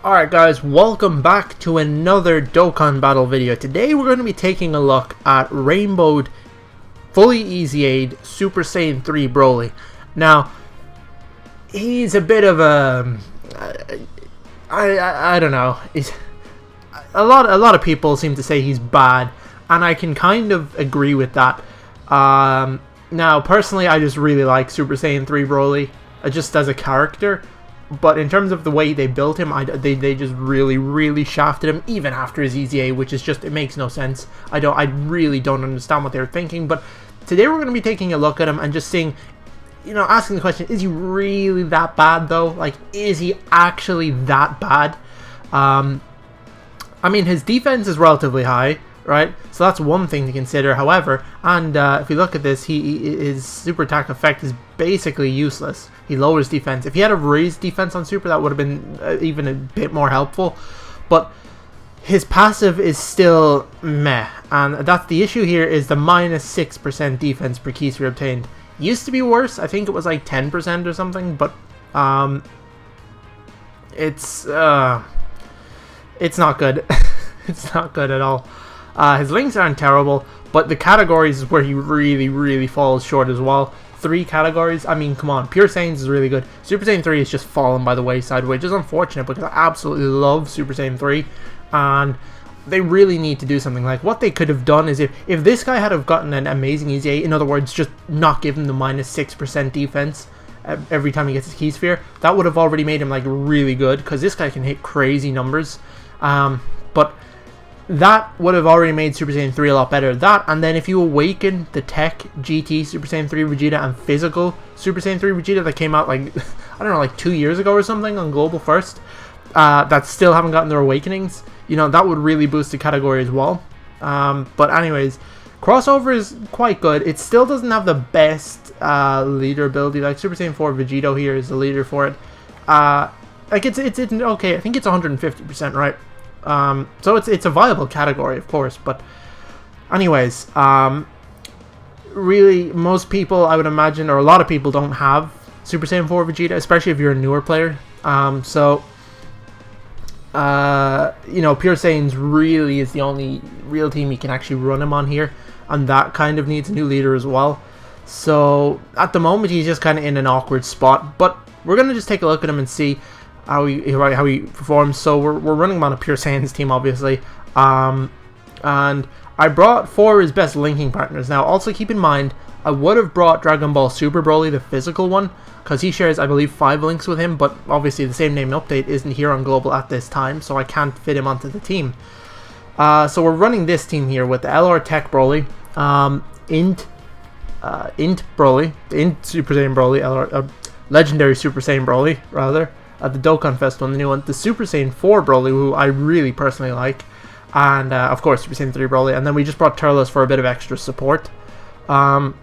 Alright guys, welcome back to another Dokkan Battle video. Today we're going to be taking a look at Rainbowed, fully EZA'd Super Saiyan 3 Broly. Now, he's a bit of a... I don't know. He's, a lot of people seem to say he's bad, and I can kind of agree with that. Now, personally, I just really like Super Saiyan 3 Broly, just as a character. But in terms of the way they built him, they just really shafted him, even after his EZA, which is just, it makes no sense. I really don't understand what they were thinking. But today we're going to be taking a look at him and just seeing, you know, asking the question, is he really that bad though? Like, is he actually that bad? I mean, his defense is relatively high, right? So that's one thing to consider. However, and if you look at this, his super attack effect is basically useless. He lowers defense. If he had a raised defense on super, that would have been even a bit more helpful. But his passive is still meh, and that's the issue here. Is the -6% defense per key sphere obtained. Used to be worse. I think it was like 10% or something. But it's not good. It's not good at all. His links aren't terrible, but the categories is where he really falls short as well. 3 categories, I mean, come on, Pure Saiyans is really good. Super Saiyan 3 is just fallen by the wayside, which is unfortunate because I absolutely love Super Saiyan 3, and they really need to do something. Like, what they could have done is if this guy had have gotten an amazing EZA, in other words, just not give him the -6% defense every time he gets his key sphere, that would have already made him like really good, because this guy can hit crazy numbers. But that would have already made Super Saiyan 3 a lot better. That, and then if you awaken the Tech GT Super Saiyan 3 Vegeta and Physical Super Saiyan 3 Vegeta that came out like, I don't know, like 2 years ago or something on Global First, that still haven't gotten their awakenings, you know, that would really boost the category as well. But anyways, crossover is quite good. It still doesn't have the best leader ability. Like Super Saiyan 4 Vegito here is the leader for it. Like it's okay. I think it's 150%, right? So it's a viable category, of course, but anyways, really, most people, I would imagine, or a lot of people, don't have Super Saiyan 4 Vegeta, especially if you're a newer player. So you know, Pure Saiyans really is the only real team you can actually run him on here, and that kind of needs a new leader as well. So at the moment, he's just kind of in an awkward spot, but we're gonna just take a look at him and see how he performs. So we're running him on a Pure Saiyans team, obviously, and I brought 4 of his best linking partners. Now, also keep in mind, I would have brought Dragon Ball Super Broly, the physical one, because he shares, I believe, 5 links with him, but obviously the same name update isn't here on Global at this time, so I can't fit him onto the team. So we're running this team here with the LR Tech Broly, Int Broly, the Int Super Saiyan Broly, LR, Legendary Super Saiyan Broly, rather, at the Dokkan Festival, the new one, the Super Saiyan 4 Broly, who I really personally like, and of course Super Saiyan 3 Broly, and then we just brought Turles for a bit of extra support. So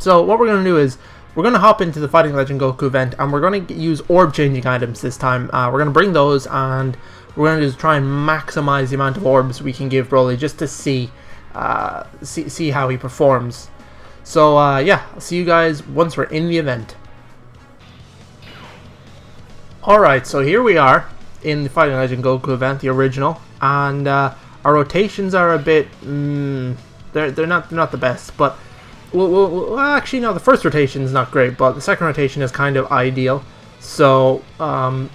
what we're going to do is, we're going to hop into the Fighting Legend Goku event, and we're going to use orb changing items this time. We're going to bring those, and we're going to just try and maximize the amount of orbs we can give Broly, just to see how he performs. So yeah, I'll see you guys once we're in the event. Alright, so here we are in the Fighting Legend Goku event, the original, and our rotations are a bit, they're not the best, but well, actually no, the first rotation is not great, but the second rotation is kind of ideal. So and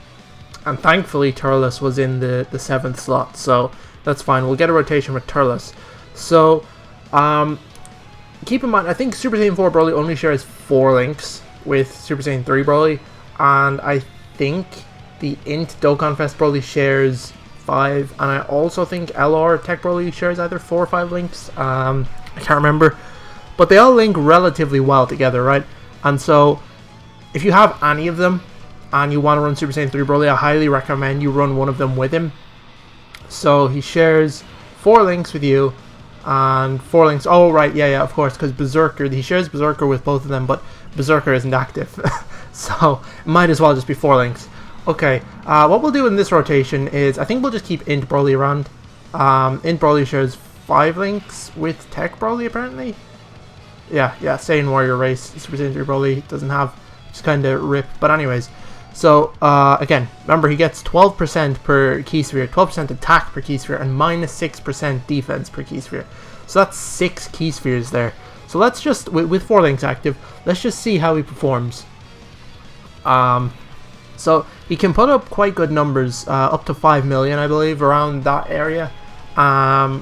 thankfully Turles was in the 7th slot, so that's fine. We'll get a rotation with Turles. So keep in mind, I think Super Saiyan 4 Broly only shares 4 links with Super Saiyan 3 Broly, and I think the Int Dokkan Fest Broly shares 5, and I also think LR Tech Broly shares either 4 or 5 links. I can't remember, but they all link relatively well together, right? And so if you have any of them and you want to run Super Saiyan 3 Broly, I highly recommend you run one of them with him. So he shares 4 links with you, and 4 links, oh right, yeah, of course, because Berserker, he shares Berserker with both of them, but Berserker isn't active. So it might as well just be 4 links. Okay, what we'll do in this rotation is, I think we'll just keep Int Broly around. Int Broly shares 5 links with Tech Broly, apparently. Yeah, Saiyan Warrior Race, Super Saiyan 3 Broly doesn't have, just kind of rip. But anyways, So, again, remember he gets 12% per key sphere, 12% attack per key sphere, and minus 6% defense per key sphere. So that's 6 key spheres there. So let's just, with 4 links active, let's just see how he performs. So he can put up quite good numbers, up to 5 million, I believe, around that area. Yeah,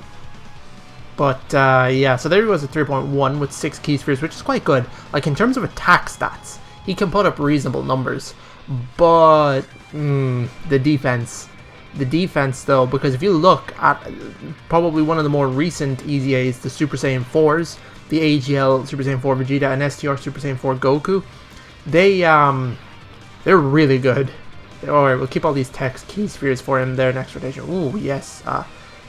so there he was at 3.1 with 6 key spheres, which is quite good. Like, in terms of attack stats, he can put up reasonable numbers. But the defense though, because if you look at probably one of the more recent EZAs, the Super Saiyan 4s, the AGL Super Saiyan 4 Vegeta and STR Super Saiyan 4 Goku, they're really good. Alright, we'll keep all these text key spheres for him there next rotation. Ooh, yes.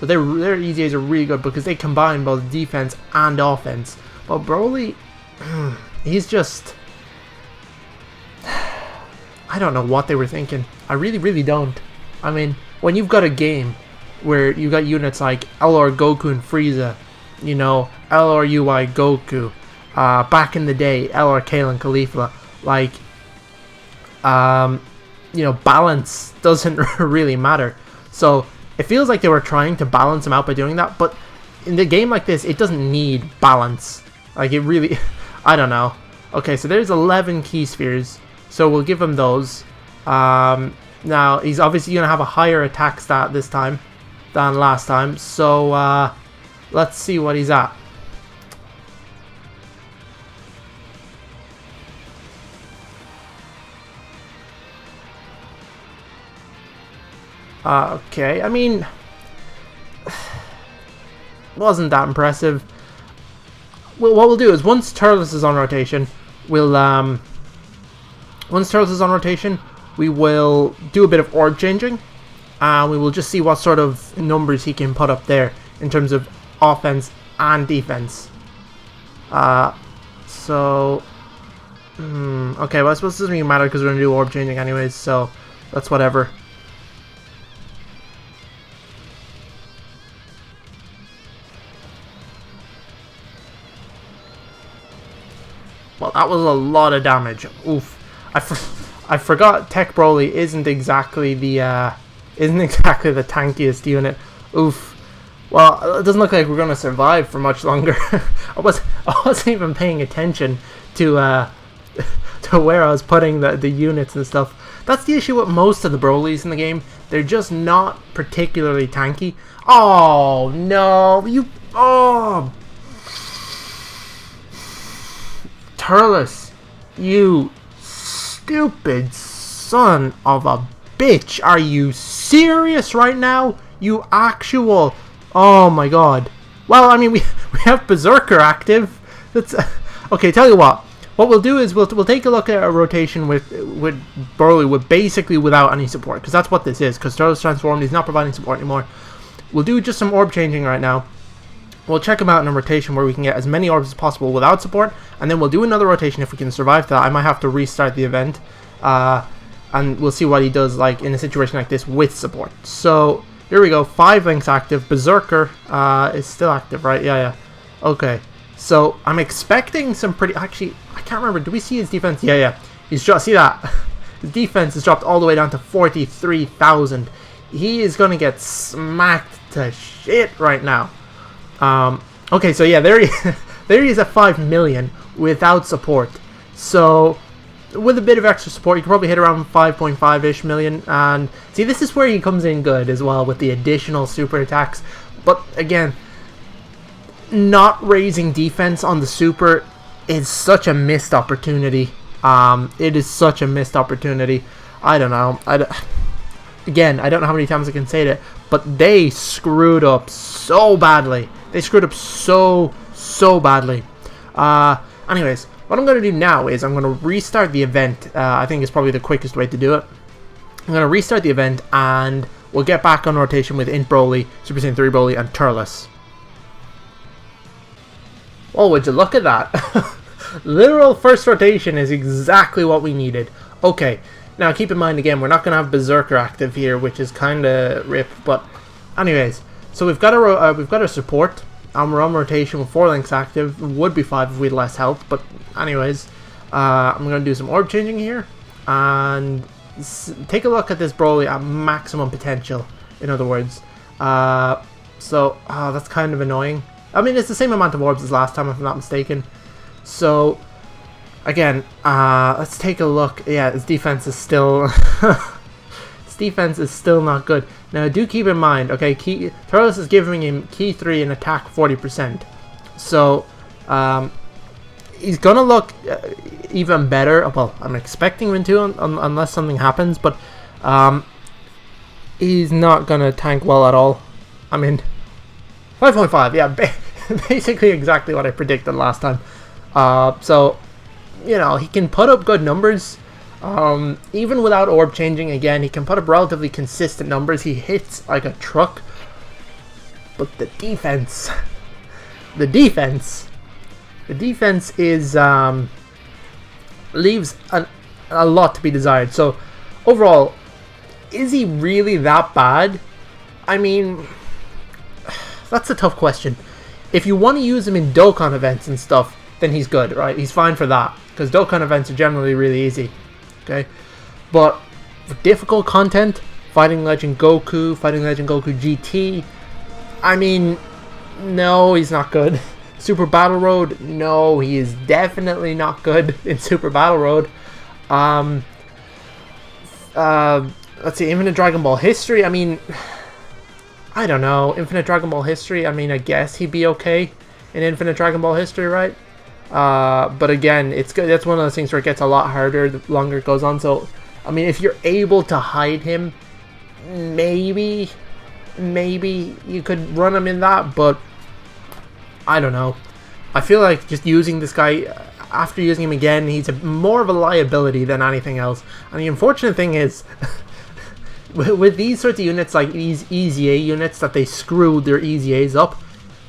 So their EZAs are really good because they combine both defense and offense. But Broly, he's just, I don't know what they were thinking. I really, really don't. I mean, when you've got a game where you got units like LR Goku and Frieza, you know, LR UI Goku, back in the day, LR Kale and Caulifla, like, you know, balance doesn't really matter. So it feels like they were trying to balance them out by doing that, but in the game like this, it doesn't need balance. Like, it really, I don't know. Okay, so there's 11 key spheres. So we'll give him those. Now, he's obviously going to have a higher attack stat this time than last time. So, let's see what he's at. Okay, I mean, wasn't that impressive. Well, what we'll do is, once Turles is on rotation, we'll, once Turles is on rotation, we will do a bit of orb changing, and we will just see what sort of numbers he can put up there in terms of offense and defense. Okay, well, I suppose it doesn't really matter because we're going to do orb changing anyways, so that's whatever. Well, that was a lot of damage. Oof. I forgot Tech Broly isn't exactly the tankiest unit. Oof. Well, it doesn't look like we're gonna survive for much longer. I wasn't even paying attention to to where I was putting the units and stuff. That's the issue with most of the Brolys in the game. They're just not particularly tanky. Oh no, Turles, you stupid son of a bitch. Are you serious right now? You actual, oh my god. Well, I mean, we have Berserker active. That's okay. Tell you what we'll do is we'll take a look at a rotation with Broly with basically without any support, because that's what this is, because Turles transformed, he's not providing support anymore. We'll do just some orb changing right now. We'll check him out in a rotation where we can get as many orbs as possible without support, and then we'll do another rotation if we can survive that. I might have to restart the event, and we'll see what he does like in a situation like this with support. So here we go, 5 links active. Berserker is still active, right? Yeah. Okay, so I'm expecting some pretty, actually, I can't remember, do we see his defense? Yeah. He's just, see that? His defense is dropped all the way down to 43,000. He is going to get smacked to shit right now. Okay, so yeah, there he is at 5 million without support. So with a bit of extra support, you can probably hit around 5.5-ish million. And see, this is where he comes in good as well with the additional super attacks. But again, not raising defense on the super is such a missed opportunity. It is such a missed opportunity. I don't know. Again, I don't know how many times I can say that, but they screwed up so badly. They screwed up so badly. Anyways, what I'm going to do now is I'm going to restart the event. I think it's probably the quickest way to do it. I'm going to restart the event, and we'll get back on rotation with Int Broly, Super Saiyan 3 Broly, and Turles. Oh, would you look at that? Literal first rotation is exactly what we needed. Okay, now keep in mind again, we're not going to have Berserker active here, which is kind of rip, but anyways. So we've got a support, and we're on rotation with 4 links active. It would be 5 if we had less health, but anyways, I'm going to do some orb changing here, and take a look at this Broly at maximum potential, in other words. So that's kind of annoying. I mean, it's the same amount of orbs as last time, if I'm not mistaken. So, again, let's take a look. Yeah, his defense is still... his defense is still not good. Now, do keep in mind, okay, Turles is giving him Key 3 and attack 40%. So, he's gonna look even better. Well, I'm expecting him to, unless something happens, but he's not gonna tank well at all. I mean, 5.5, yeah, basically exactly what I predicted last time. So, you know, he can put up good numbers. Even without orb changing, again, he can put up relatively consistent numbers. He hits like a truck. But the defense... The defense is... leaves a lot to be desired. So, overall, is he really that bad? I mean... That's a tough question. If you want to use him in Dokkan events and stuff, then he's good, right? He's fine for that. Because Dokkan events are generally really easy. Okay? But for difficult content, Fighting Legend Goku, Fighting Legend Goku GT, I mean, no, he's not good. Super Battle Road, no, he is definitely not good in Super Battle Road. Let's see, Infinite Dragon Ball History, I mean... I don't know. Infinite Dragon Ball History, I mean, I guess he'd be okay in Infinite Dragon Ball History, right? But again, it's good. That's one of those things where it gets a lot harder the longer it goes on. So, I mean, if you're able to hide him, maybe you could run him in that, but I don't know. I feel like just using this guy, after using him again, he's more of a liability than anything else. And the unfortunate thing is... with these sorts of units, like these EZA units that they screw their EZAs up,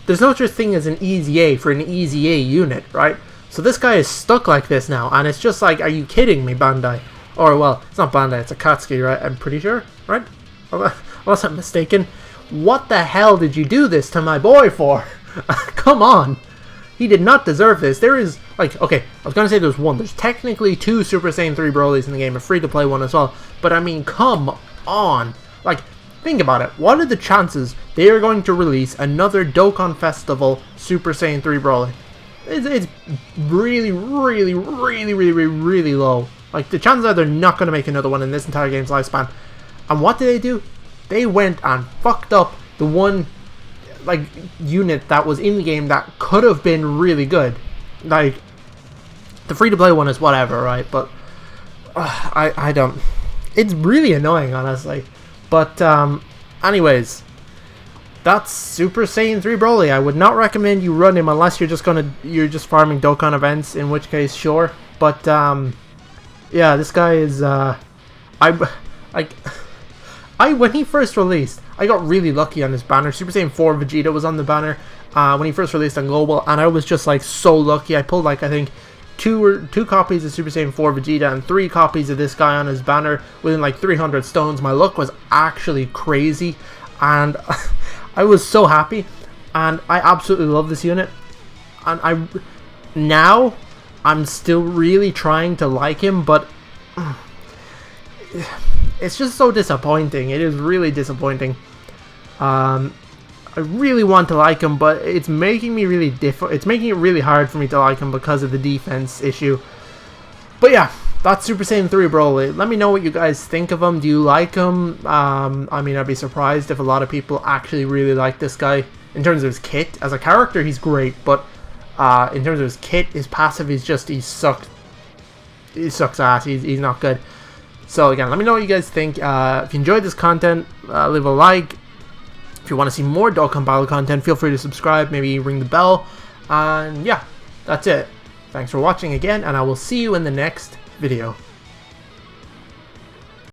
there's no such thing as an EZA for an EZA unit, right? So this guy is stuck like this now, and it's just like, are you kidding me, Bandai? Or, well, it's not Bandai, it's Akatsuki, right? I'm pretty sure, right? Unless I'm mistaken. What the hell did you do this to my boy for? Come on! He did not deserve this. There is, like, okay, I was gonna say there's one. There's technically 2 Super Saiyan 3 Brolys in the game, a free-to-play one as well. But, I mean, come on. Like, think about it. What are the chances they are going to release another Dokkan Festival Super Saiyan 3 Broly? It's really, really, really, really, really low. Like, the chances are they're not going to make another one in this entire game's lifespan. And what did they do? They went and fucked up the one, like, unit that was in the game that could have been really good. Like, the free-to-play one is whatever, right? But, I don't... It's really annoying, honestly. But, anyways, that's Super Saiyan 3 Broly. I would not recommend you run him unless you're just farming Dokkan events, in which case, sure. But, yeah, this guy is, when he first released, I got really lucky on this banner. Super Saiyan 4 Vegeta was on the banner, when he first released on Global, and I was just, like, so lucky. I pulled, like, I think, two copies of Super Saiyan 4 Vegeta and 3 copies of this guy on his banner within like 300 stones. My luck was actually crazy, and I was so happy, and I absolutely love this unit. And now I'm still really trying to like him, but it's just so disappointing. It is really disappointing. I really want to like him, but it's making me really it's making it really hard for me to like him because of the defense issue. But yeah, that's Super Saiyan 3 Broly. Let me know what you guys think of him. Do you like him? I mean, I'd be surprised if a lot of people actually really like this guy. In terms of his kit, as a character, he's great, but in terms of his kit, his passive, he sucks ass. He's not good. So again, let me know what you guys think. If you enjoyed this content, leave a like. If you want to see more Dokkan Battle content, feel free to subscribe, maybe ring the bell. And yeah, that's it. Thanks for watching again, and I will see you in the next video.